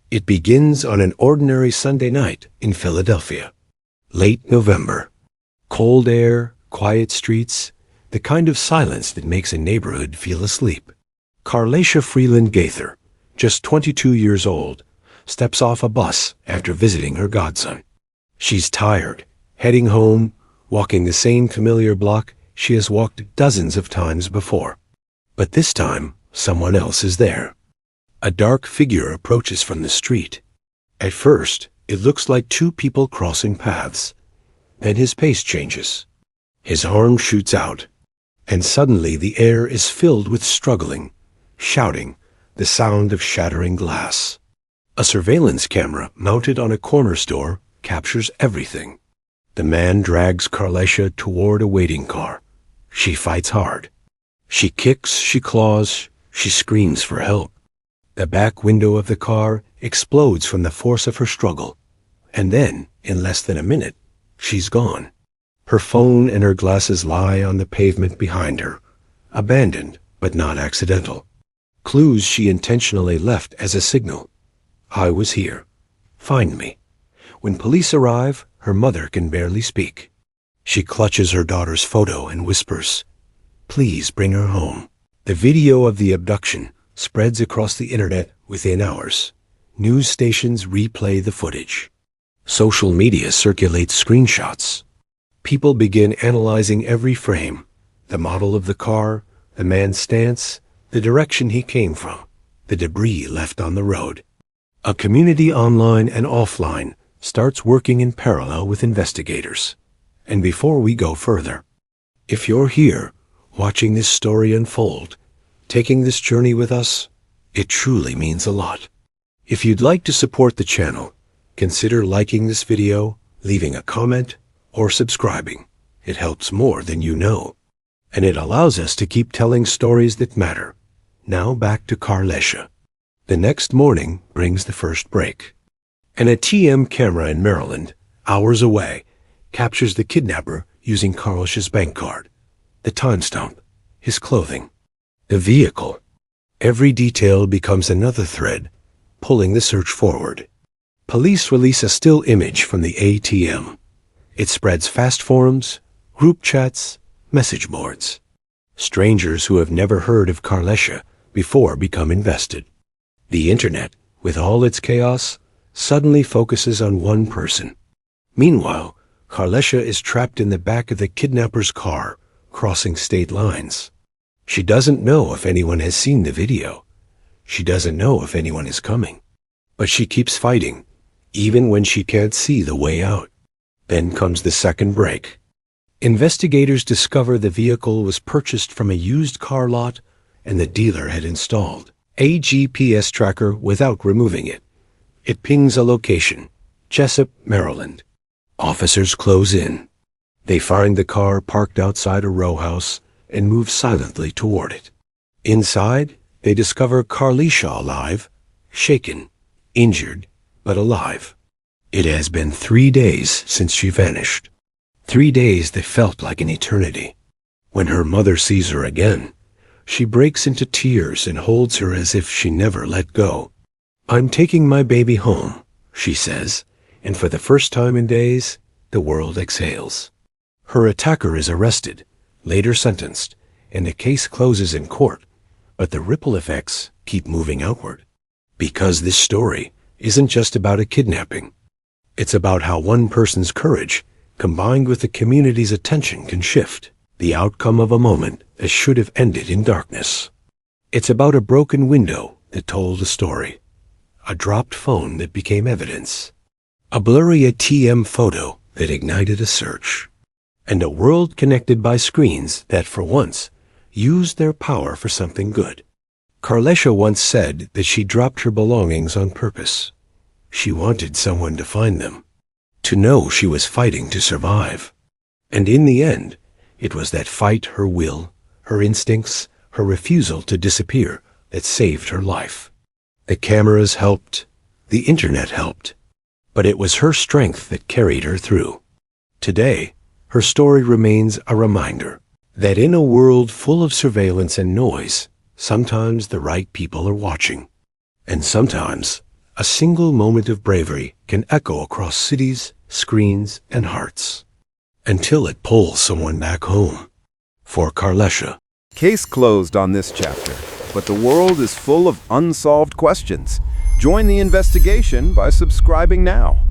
It begins on an ordinary Sunday night in Philadelphia. Late November. Cold air, quiet streets, the kind of silence that makes a neighborhood feel asleep. Carlesha Freeland-Gaither, just 22 years old, steps off a bus after visiting her godson. She's tired, heading home, walking the same familiar block she has walked dozens of times before. But this time, someone else is there. A dark figure approaches from the street. At first, it looks like two people crossing paths. Then his pace changes. His arm shoots out, and suddenly the air is filled with struggling, shouting, the sound of shattering glass. A surveillance camera mounted on a corner store captures everything. The man drags Carlesha toward a waiting car. She fights hard. She kicks, she claws, she screams for help. The back window of the car explodes from the force of her struggle. And then, in less than a minute, she's gone. Her phone and her glasses lie on the pavement behind her, abandoned but not accidental. Clues she intentionally left as a signal. I was here. Find me. When police arrive, her mother can barely speak. She clutches her daughter's photo and whispers, "Please bring her home." The video of the abduction spreads across the internet within hours. News stations replay the footage. Social media circulates screenshots. People begin analyzing every frame, the model of the car, the man's stance, the direction he came from, the debris left on the road. A community online and offline starts working in parallel with investigators. And before we go further, if you're here, watching this story unfold, taking this journey with us, it truly means a lot. If you'd like to support the channel, consider liking this video, leaving a comment, or subscribing. It helps more than you know. And it allows us to keep telling stories that matter. Now back to Carlesha. The next morning brings the first break. An ATM camera in Maryland, hours away, captures the kidnapper using Carlesha's bank card, the timestamp, his clothing, the vehicle. Every detail becomes another thread, pulling the search forward. Police release a still image from the ATM. It spreads fast forums, group chats, message boards. Strangers who have never heard of Carlesha before become invested. The internet, with all its chaos, suddenly focuses on one person. Meanwhile, Carlesha is trapped in the back of the kidnapper's car, crossing state lines. She doesn't know if anyone has seen the video. She doesn't know if anyone is coming. But she keeps fighting, even when she can't see the way out. Then comes the second break. Investigators discover the vehicle was purchased from a used car lot and the dealer had installed a GPS tracker without removing it. It pings a location, Jessup, Maryland. Officers close in. They find the car parked outside a row house and move silently toward it. Inside, they discover Carlesha alive, shaken, injured, but alive. It has been 3 days since she vanished. 3 days that felt like an eternity. When her mother sees her again, she breaks into tears and holds her as if she never let go. "I'm taking my baby home," she says, and for the first time in days, the world exhales. Her attacker is arrested, later sentenced, and the case closes in court, but the ripple effects keep moving outward. Because this story isn't just about a kidnapping. It's about how one person's courage, combined with the community's attention, can shift the outcome of a moment that should have ended in darkness. It's about a broken window that told a story, a dropped phone that became evidence, a blurry ATM photo that ignited a search, and a world connected by screens that, for once, used their power for something good. Carlesha once said that she dropped her belongings on purpose. She wanted someone to find them, to know she was fighting to survive. And in the end, it was that fight, her will, her instincts, her refusal to disappear that saved her life. The cameras helped, the internet helped, but it was her strength that carried her through. Today, her story remains a reminder that in a world full of surveillance and noise, sometimes the right people are watching, and sometimes A single moment of bravery can echo across cities, screens, and hearts, until it pulls someone back home. For Carlesha. Case closed on this chapter, but the world is full of unsolved questions. Join the investigation by subscribing now.